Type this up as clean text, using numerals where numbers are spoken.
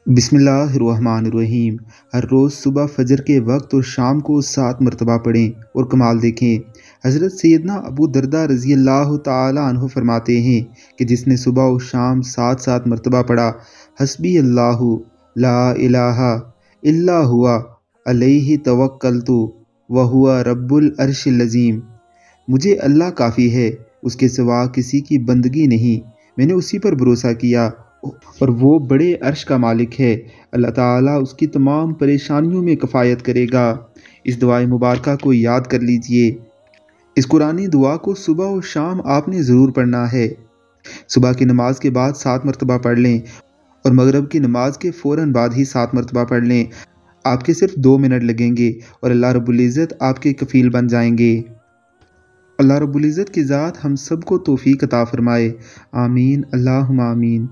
बिस्मिल्लाहिर्रहमानिर्रहीम। हर रोज़ सुबह फजर के वक्त और शाम को 7 मरतबा पढ़ें और कमाल देखें। हज़रत सैयदना अबू दरदा रज़ी अल्लाह ताला अन्हु फरमाते हैं कि जिसने सुबह और शाम 7 मरतबा पढ़ा, हस्बी अल्लाहु ला इलाहा इल्ला हुआ अलैहि तवक्कलतु व हुवा रब्बुल अर्शिल अज़ीम। मुझे अल्लाह काफ़ी है, उसके सिवा किसी की बंदगी नहीं, मैंने उसी पर भरोसा किया और वो बड़े अर्श का मालिक है। अल्लाह ताला उसकी तमाम परेशानियों में कफ़ायत करेगा। इस दुआ मुबारका को याद कर लीजिए। इस कुरानी दुआ को सुबह और शाम आपने ज़रूर पढ़ना है। सुबह की नमाज के बाद 7 मरतबा पढ़ लें और मगरिब की नमाज के फ़ौरन बाद ही 7 मरतबा पढ़ लें। आपके सिर्फ 2 मिनट लगेंगे और अल्लाह रब्बुल इज़्ज़त आपके कफ़ील बन जाएंगे। अल्लाह रब्बुल इज़्ज़त की ज़ात हम सबको तौफ़ीक अता फ़रमाए। आमीन अल्लाहुम्मा आमीन।